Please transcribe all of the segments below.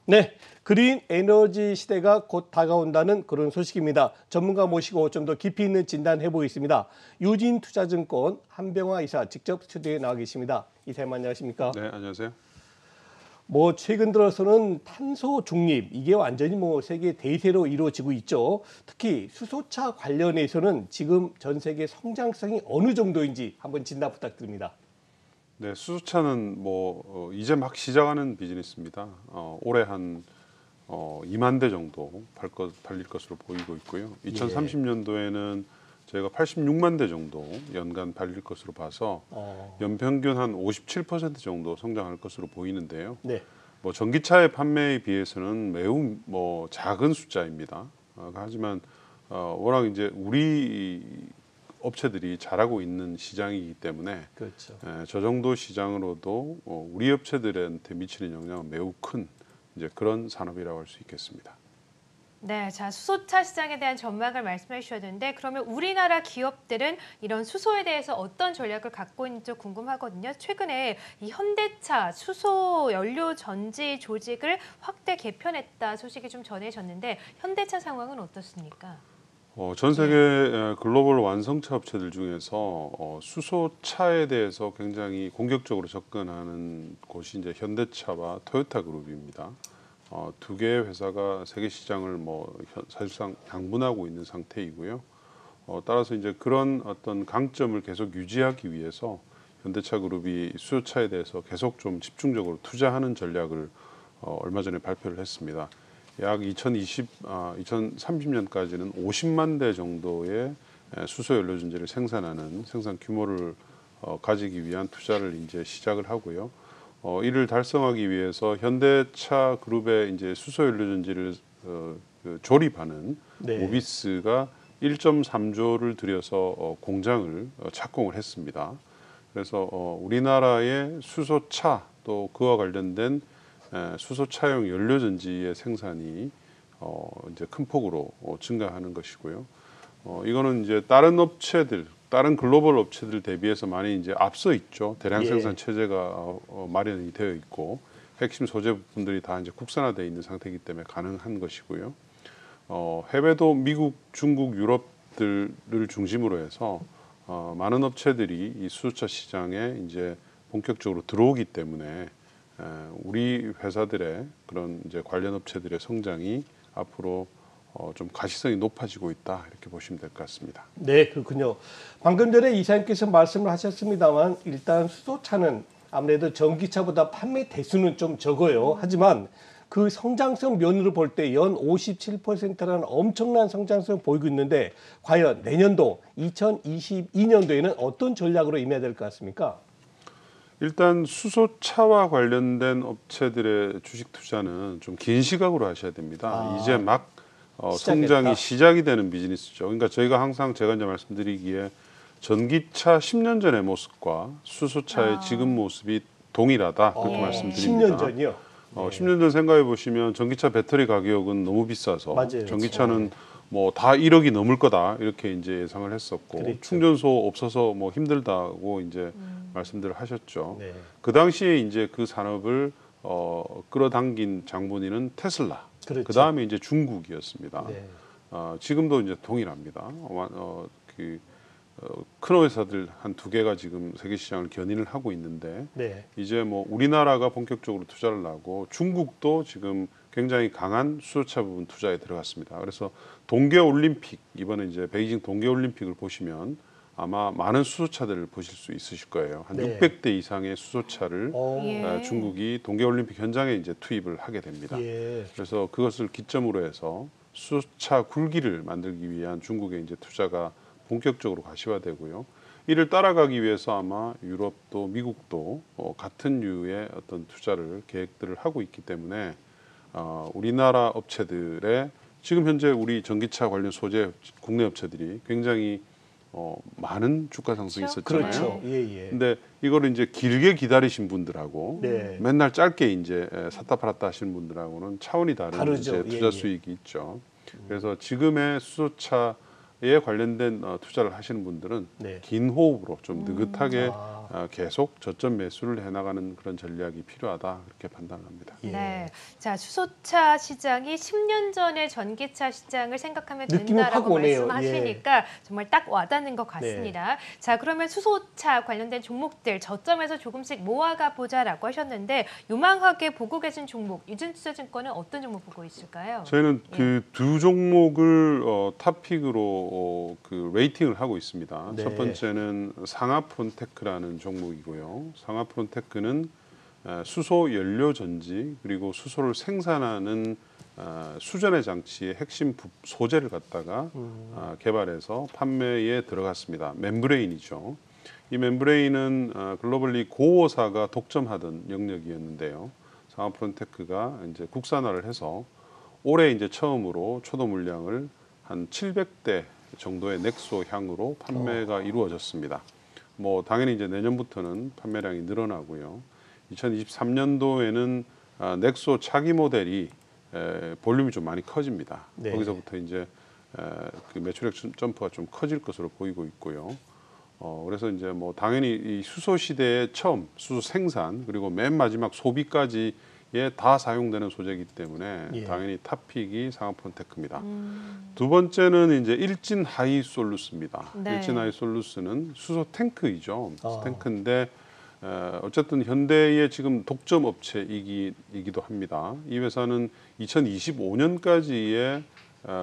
네, 그린 에너지 시대가 곧 다가온다는 그런 소식입니다. 전문가 모시고 좀 더 깊이 있는 진단해 보겠습니다. 유진투자증권 한병화 이사 직접 스튜디오에 나와 계십니다. 이사님 안녕하십니까? 네, 안녕하세요. 최근 들어서는 탄소 중립 이게 완전히 세계 대세로 이루어지고 있죠. 특히 수소차 관련해서는 지금 전 세계 성장성이 어느 정도인지 한번 진단 부탁드립니다. 네, 수소차는 이제 막 시작하는 비즈니스입니다. 올해 한 2만 대 정도 팔릴 것으로 보이고 있고요. 2030년도에는 저희가 86만 대 정도 연간 팔릴 것으로 봐서 연평균 한 57% 정도 성장할 것으로 보이는데요. 네. 전기차의 판매에 비해서는 매우 작은 숫자입니다. 하지만 워낙 이제 우리 업체들이 잘하고 있는 시장이기 때문에 그렇죠. 저 정도 시장으로도 우리 업체들한테 미치는 영향은 매우 큰 이제 그런 산업이라고 할 수 있겠습니다. 네, 자 수소차 시장에 대한 전망을 말씀해 주셨는데 그러면 우리나라 기업들은 이런 수소에 대해서 어떤 전략을 갖고 있는지 궁금하거든요. 최근에 이 현대차 수소 연료 전지 조직을 확대 개편했다 소식이 좀 전해졌는데 현대차 상황은 어떻습니까? 전 세계 글로벌 완성차 업체들 중에서 수소차에 대해서 굉장히 공격적으로 접근하는 곳이 이제 현대차와 토요타 그룹입니다. 두 개의 회사가 세계 시장을 사실상 양분하고 있는 상태이고요. 따라서 이제 그런 어떤 강점을 계속 유지하기 위해서 현대차 그룹이 수소차에 대해서 계속 좀 집중적으로 투자하는 전략을 얼마 전에 발표를 했습니다. 약 2030년까지는 50만 대 정도의 수소 연료 전지를 생산하는 생산 규모를 가지기 위한 투자를 이제 시작을 하고요. 이를 달성하기 위해서 현대차 그룹의 이제 수소 연료 전지를 조립하는 모비스가 1.3조를 들여서 공장을 착공을 했습니다. 그래서 우리나라의 수소차 또 그와 관련된 수소차용 연료 전지의 생산이 이제 큰 폭으로 증가하는 것이고요. 이거는 이제 다른 업체들, 다른 글로벌 업체들 대비해서 많이 이제 앞서 있죠. 대량 생산 체제가 마련이 되어 있고 핵심 소재 부분들이 다 이제 국산화되어 있는 상태이기 때문에 가능한 것이고요. 해외도 미국, 중국, 유럽들을 중심으로 해서 많은 업체들이 이 수소차 시장에 이제 본격적으로 들어오기 때문에 우리 회사들의 그런 이제 관련 업체들의 성장이 앞으로 좀 가시성이 높아지고 있다 이렇게 보시면 될 것 같습니다. 네, 그렇군요. 방금 전에 이사님께서 말씀을 하셨습니다만 일단 수소차는 아무래도 전기차보다 판매 대수는 좀 적어요. 하지만 그 성장성 면으로 볼 때 연 57%라는 엄청난 성장성을 보이고 있는데 과연 내년도 2022년도에는 어떤 전략으로 임해야 될 것 같습니까? 일단 수소차와 관련된 업체들의 주식 투자는 좀 긴 시각으로 하셔야 됩니다. 이제 막 성장이 시작이 되는 비즈니스죠. 그러니까 저희가 항상 제가 이제 말씀드리기에 전기차 10년 전의 모습과 수소차의 지금 모습이 동일하다 그렇게 말씀드립니다. 10년 전이요? 10년 전 생각해 보시면 전기차 배터리 가격은 너무 비싸서 맞아요. 전기차는 다 1억이 넘을 거다 이렇게 이제 예상을 했었고 그렇죠. 충전소 없어서 힘들다고 이제 말씀들을 하셨죠. 네. 그 당시에 이제 그 산업을 끌어당긴 장본인은 테슬라. 그렇죠. 그 다음에 이제 중국이었습니다. 네. 지금도 이제 동일합니다. 큰 회사들 한 두 개가 지금 세계 시장을 견인을 하고 있는데 이제 우리나라가 본격적으로 투자를 하고 중국도 지금 굉장히 강한 수소차 부분 투자에 들어갔습니다. 그래서 동계올림픽 이번에 이제 베이징 동계올림픽을 보시면 아마 많은 수소차들을 보실 수 있으실 거예요. 한 600대 이상의 수소차를 중국이 동계올림픽 현장에 이제 투입을 하게 됩니다. 그래서 그것을 기점으로 해서 수소차 굴기를 만들기 위한 중국의 이제 투자가 본격적으로 가시화되고요. 이를 따라가기 위해서 아마 유럽도 미국도 같은 류의 어떤 투자를 계획들을 하고 있기 때문에 우리나라 업체들의 지금 현재 우리 전기차 관련 소재 국내 업체들이 굉장히 많은 주가 상승이 있었잖아요. 그렇죠. 근데 이거를 이제 길게 기다리신 분들하고 맨날 짧게 이제 샀다 팔았다 하시는 분들하고는 차원이 다른 이제 투자 수익이 있죠. 그래서 지금의 수소차의 관련된 투자를 하시는 분들은 네. 긴 호흡으로 좀 느긋하게 아. 계속 저점 매수를 해나가는 그런 전략이 필요하다 그렇게 판단합니다. 예. 네. 자, 수소차 시장이 10년 전의 전기차 시장을 생각하면 느낌이 확 된다라고 오네요. 말씀하시니까 정말 딱 와닿는 것 같습니다. 자, 그러면 수소차 관련된 종목들 저점에서 조금씩 모아가 보자라고 하셨는데 요망하게 보고 계신 종목 유진투자증권은 어떤 종목 보고 있을까요? 저희는 그 두 종목을 탑픽으로 그 레이팅을 하고 있습니다. 네. 첫 번째는 상하프론테크라는 종목이고요. 상하프론테크는 수소 연료 전지 그리고 수소를 생산하는 수전의 장치의 핵심 소재를 갖다가 개발해서 판매에 들어갔습니다. 멤브레인이죠. 이 멤브레인은 글로벌리 고호사가 독점하던 영역이었는데요. 상하프론테크가 이제 국산화를 해서 올해 이제 처음으로 초도 물량을 한 700대 정도의 넥소 향으로 판매가 이루어졌습니다. 뭐 당연히 이제 내년부터는 판매량이 늘어나고요. 2023년도에는 넥소 차기 모델이 볼륨이 좀 많이 커집니다. 네. 거기서부터 이제 그 매출액 점프가 좀 커질 것으로 보이고 있고요. 그래서 이제 뭐 당연히 이 수소 시대의 처음 수소 생산 그리고 맨 마지막 소비까지에 다 사용되는 소재이기 때문에 예. 당연히 탑픽이 상하프론테크입니다. 두 번째는 이제 일진 하이솔루스입니다. 네. 일진 하이솔루스는 수소 탱크이죠. 아. 탱크인데 어쨌든 현대의 지금 독점 업체이기도 합니다. 이 회사는 2025년까지의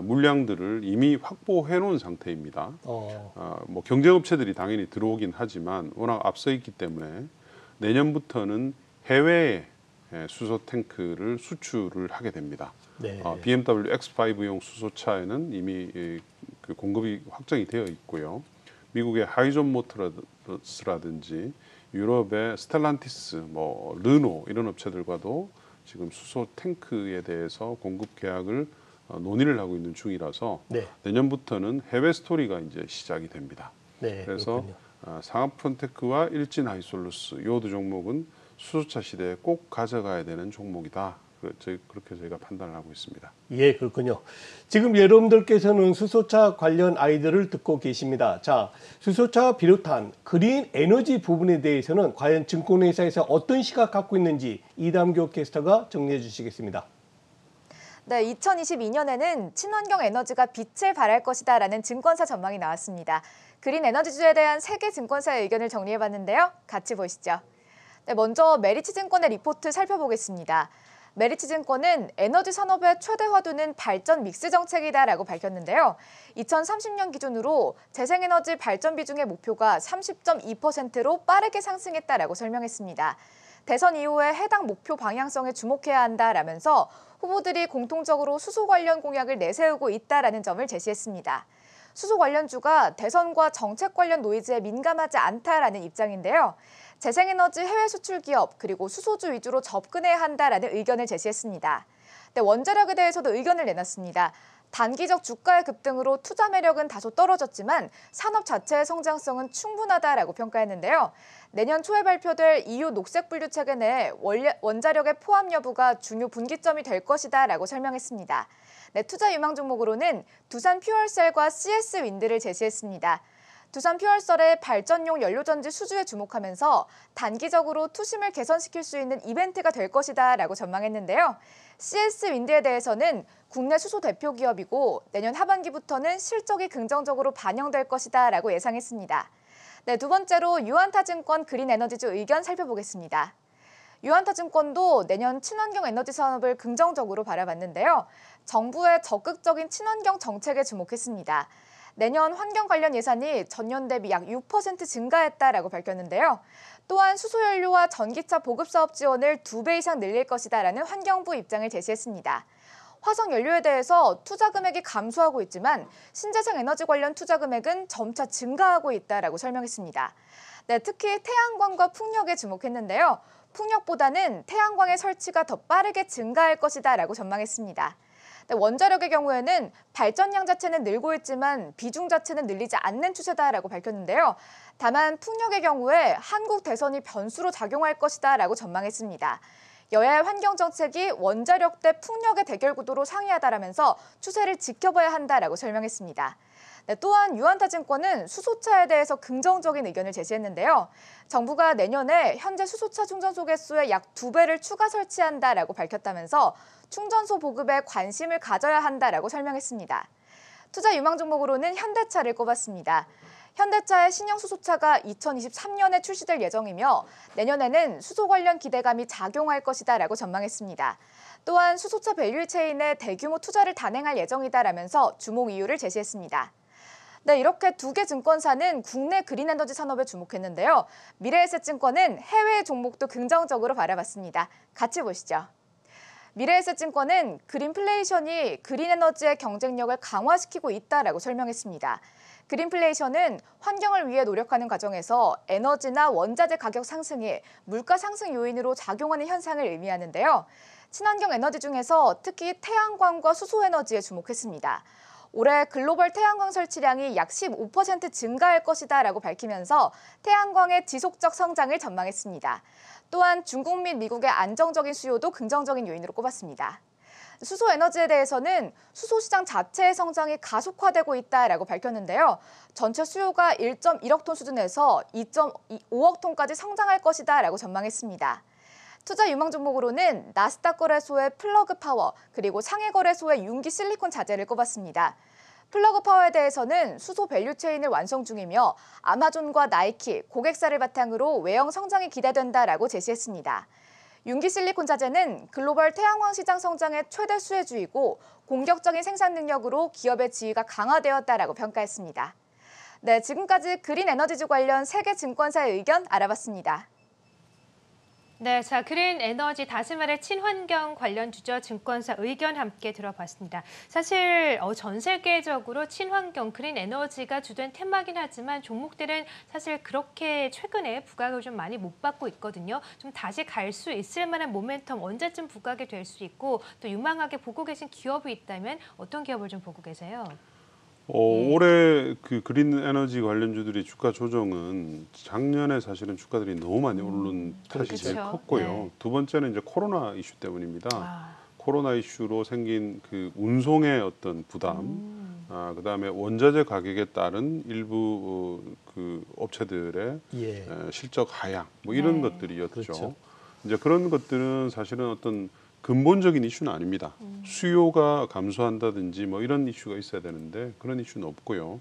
물량들을 이미 확보해 놓은 상태입니다. 뭐 경쟁업체들이 당연히 들어오긴 하지만 워낙 앞서 있기 때문에 내년부터는 해외에 수소 탱크를 수출을 하게 됩니다. 네. BMW X5용 수소차에는 이미 그 공급이 확정이 되어 있고요. 미국의 하이존 모터스라든지 유럽의 스텔란티스, 뭐 르노 이런 업체들과도 지금 수소 탱크에 대해서 공급 계약을 논의를 하고 있는 중이라서 네. 내년부터는 해외 스토리가 이제 시작이 됩니다. 네. 그래서 그렇군요. 상하프론테크와 일진 하이솔루스 이 두 종목은 수소차 시대에 꼭 가져가야 되는 종목이다. 그렇게 저희가 판단을 하고 있습니다. 예, 그렇군요. 지금 여러분들께서는 수소차 관련 아이디어를 듣고 계십니다. 자, 수소차 비롯한 그린 에너지 부분에 대해서는 과연 증권회사에서 어떤 시각 갖고 있는지 이담교 캐스터가 정리해 주시겠습니다. 네, 2022년에는 친환경 에너지가 빛을 발할 것이다라는 증권사 전망이 나왔습니다. 그린 에너지주에 대한 세계 증권사의 의견을 정리해봤는데요. 같이 보시죠. 네, 먼저 메리츠증권의 리포트 살펴보겠습니다. 메리츠증권은 에너지 산업의 최대화두는 발전 믹스 정책이다라고 밝혔는데요. 2030년 기준으로 재생에너지 발전 비중의 목표가 30.2%로 빠르게 상승했다라고 설명했습니다. 대선 이후에 해당 목표 방향성에 주목해야 한다라면서 후보들이 공통적으로 수소 관련 공약을 내세우고 있다라는 점을 제시했습니다. 수소 관련주가 대선과 정책 관련 노이즈에 민감하지 않다라는 입장인데요. 재생에너지 해외 수출 기업 그리고 수소주 위주로 접근해야 한다라는 의견을 제시했습니다. 네, 원자력에 대해서도 의견을 내놨습니다. 단기적 주가의 급등으로 투자 매력은 다소 떨어졌지만 산업 자체의 성장성은 충분하다라고 평가했는데요. 내년 초에 발표될 EU 녹색 분류 체계 내 원자력의 포함 여부가 중요 분기점이 될 것이다라고 설명했습니다. 네, 투자 유망 종목으로는 두산 퓨얼셀과 CS 윈드를 제시했습니다. 두산 퓨얼셀의 발전용 연료전지 수주에 주목하면서 단기적으로 투심을 개선시킬 수 있는 이벤트가 될 것이다라고 전망했는데요. CS 윈드에 대해서는 국내 수소 대표 기업이고 내년 하반기부터는 실적이 긍정적으로 반영될 것이다라고 예상했습니다. 네, 두 번째로 유한타증권 그린에너지주 의견 살펴보겠습니다. 유한타증권도 내년 친환경 에너지 산업을 긍정적으로 바라봤는데요. 정부의 적극적인 친환경 정책에 주목했습니다. 내년 환경 관련 예산이 전년 대비 약 6% 증가했다라고 밝혔는데요. 또한 수소연료와 전기차 보급사업 지원을 2배 이상 늘릴 것이다라는 환경부 입장을 제시했습니다. 화석연료에 대해서 투자 금액이 감소하고 있지만 신재생 에너지 관련 투자 금액은 점차 증가하고 있다라고 설명했습니다. 네, 특히 태양광과 풍력에 주목했는데요. 풍력보다는 태양광의 설치가 더 빠르게 증가할 것이다라고 전망했습니다. 원자력의 경우에는 발전량 자체는 늘고 있지만 비중 자체는 늘리지 않는 추세다라고 밝혔는데요. 다만 풍력의 경우에 한국 대선이 변수로 작용할 것이다라고 전망했습니다. 여야의 환경정책이 원자력 대 풍력의 대결 구도로 상이하다라면서 추세를 지켜봐야 한다라고 설명했습니다. 네, 또한 유한타증권은 수소차에 대해서 긍정적인 의견을 제시했는데요. 정부가 내년에 현재 수소차 충전소 개수의 약 2배를 추가 설치한다라고 밝혔다면서 충전소 보급에 관심을 가져야 한다라고 설명했습니다. 투자 유망 종목으로는 현대차를 꼽았습니다. 현대차의 신형 수소차가 2023년에 출시될 예정이며 내년에는 수소 관련 기대감이 작용할 것이다라고 전망했습니다. 또한 수소차 밸류 체인에 대규모 투자를 단행할 예정이다라면서 주목 이유를 제시했습니다. 네, 이렇게 두 개 증권사는 국내 그린 에너지 산업에 주목했는데요. 미래에셋증권은 해외 종목도 긍정적으로 바라봤습니다. 같이 보시죠. 미래에셋증권은 그린플레이션이 그린 에너지의 경쟁력을 강화시키고 있다라고 설명했습니다. 그린플레이션은 환경을 위해 노력하는 과정에서 에너지나 원자재 가격 상승이 물가 상승 요인으로 작용하는 현상을 의미하는데요. 친환경 에너지 중에서 특히 태양광과 수소에너지에 주목했습니다. 올해 글로벌 태양광 설치량이 약 15% 증가할 것이다라고 밝히면서 태양광의 지속적 성장을 전망했습니다. 또한 중국 및 미국의 안정적인 수요도 긍정적인 요인으로 꼽았습니다. 수소 에너지에 대해서는 수소 시장 자체의 성장이 가속화되고 있다라고 밝혔는데요. 전체 수요가 1.1억 톤 수준에서 2.5억 톤까지 성장할 것이다라고 전망했습니다. 투자 유망 종목으로는 나스닥 거래소의 플러그 파워 그리고 상해 거래소의 융기 실리콘 자재를 꼽았습니다. 플러그 파워에 대해서는 수소 밸류 체인을 완성 중이며 아마존과 나이키, 고객사를 바탕으로 외형 성장이 기대된다라고 제시했습니다. 융기 실리콘 자재는 글로벌 태양광 시장 성장의 최대 수혜주이고 공격적인 생산 능력으로 기업의 지위가 강화되었다라고 평가했습니다. 네, 지금까지 그린 에너지주 관련 3개 증권사의 의견 알아봤습니다. 네, 자, 그린 에너지, 다시 말해 친환경 관련 주저 증권사 의견 함께 들어봤습니다. 사실 전 세계적으로 친환경, 그린 에너지가 주된 테마긴 하지만 종목들은 사실 그렇게 최근에 부각을 좀 많이 못 받고 있거든요. 좀 다시 갈 수 있을 만한 모멘텀 언제쯤 부각이 될 수 있고 또 유망하게 보고 계신 기업이 있다면 어떤 기업을 좀 보고 계세요? 올해 그 그린 에너지 관련주들이 주가 조정은 작년에 사실은 주가들이 너무 많이 오른 탓이 그렇죠. 제일 컸고요. 네. 두 번째는 이제 코로나 이슈 때문입니다. 아, 코로나 이슈로 생긴 그 운송의 어떤 부담, 그다음에 원자재 가격에 따른 일부 그 업체들의 예. 실적 하향, 뭐 이런 네. 것들이었죠. 그렇죠. 이제 그런 것들은 사실은 어떤 근본적인 이슈는 아닙니다. 수요가 감소한다든지 뭐 이런 이슈가 있어야 되는데 그런 이슈는 없고요.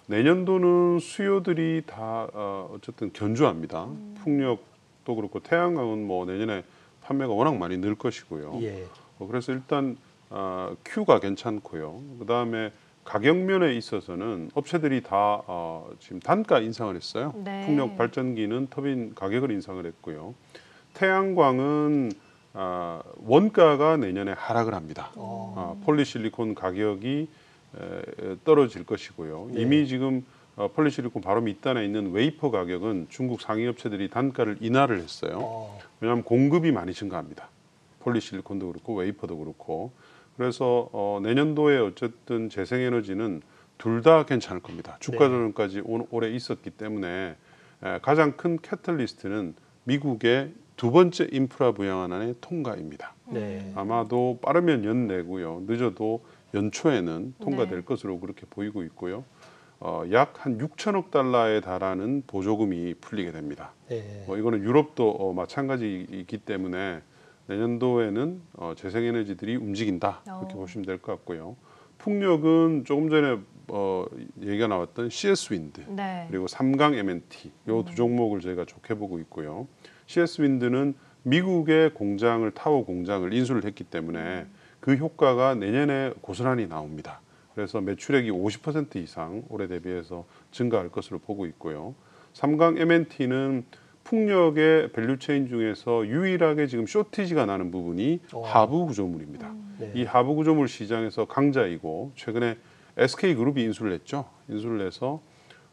내년도는 수요들이 다 어쨌든 견조합니다. 풍력도 그렇고 태양광은 뭐 내년에 판매가 워낙 많이 늘 것이고요. 예. 그래서 일단 Q가 괜찮고요. 그다음에 가격 면에 있어서는 업체들이 다 지금 단가 인상을 했어요. 네. 풍력 발전기는 터빈 가격을 인상을 했고요. 태양광은 원가가 내년에 하락을 합니다. 폴리실리콘 가격이 떨어질 것이고요. 네. 이미 지금 폴리실리콘 바로 밑단에 있는 웨이퍼 가격은 중국 상위 업체들이 단가를 인하를 했어요. 왜냐하면 공급이 많이 증가합니다. 폴리실리콘도 그렇고 웨이퍼도 그렇고. 그래서 내년도에 어쨌든 재생에너지는 둘 다 괜찮을 겁니다. 주가 조정까지 올해 있었기 때문에 가장 큰 캐탈리스트는 미국의 두 번째 인프라 부양안의 통과입니다. 네. 아마도 빠르면 연내고요. 늦어도 연초에는 통과될 네. 것으로 그렇게 보이고 있고요. 약 한 6천억 달러에 달하는 보조금이 풀리게 됩니다. 네. 이거는 유럽도 마찬가지이기 때문에 내년도에는 재생에너지들이 움직인다 이렇게 보시면 될 것 같고요. 풍력은 조금 전에 얘기가 나왔던 CS 윈드 네. 그리고 삼강 M&T 이 두 종목을 저희가 좋게 보고 있고요. CS 윈드는 미국의 타워 공장을 인수를 했기 때문에 그 효과가 내년에 고스란히 나옵니다. 그래서 매출액이 50% 이상 올해 대비해서 증가할 것으로 보고 있고요. 삼강 M&T는 풍력의 밸류체인 중에서 유일하게 지금 쇼티지가 나는 부분이 하부 구조물입니다. 네. 이 하부 구조물 시장에서 강자이고 최근에 SK그룹이 인수를 했죠. 인수를 해서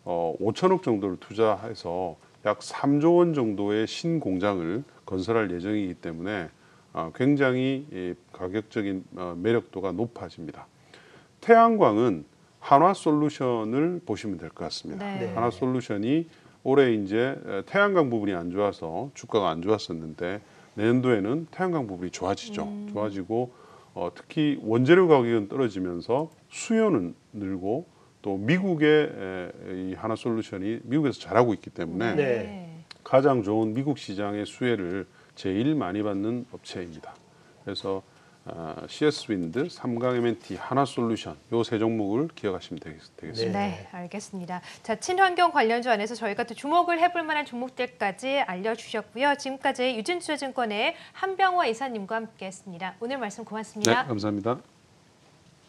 5천억 정도를 투자해서 약 3조 원 정도의 신공장을 건설할 예정이기 때문에 굉장히 가격적인 매력도가 높아집니다. 태양광은 한화솔루션을 보시면 될 것 같습니다. 네. 한화솔루션이 올해 이제 태양광 부분이 안 좋아서 주가가 안 좋았었는데 내년도에는 태양광 부분이 좋아지죠. 좋아지고 특히 원재료 가격은 떨어지면서 수요는 늘고 또 미국의 이 하나솔루션이 미국에서 잘하고 있기 때문에 네. 가장 좋은 미국 시장의 수혜를 제일 많이 받는 업체입니다. 그래서 CS 윈드, 삼강 M&T, 하나솔루션 요 세 종목을 기억하시면 되겠습니다. 네, 알겠습니다. 자, 친환경 관련주 안에서 저희가 또 주목을 해볼 만한 종목들까지 알려주셨고요. 지금까지 유진투자증권의 한병화 이사님과 함께했습니다. 오늘 말씀 고맙습니다. 네, 감사합니다.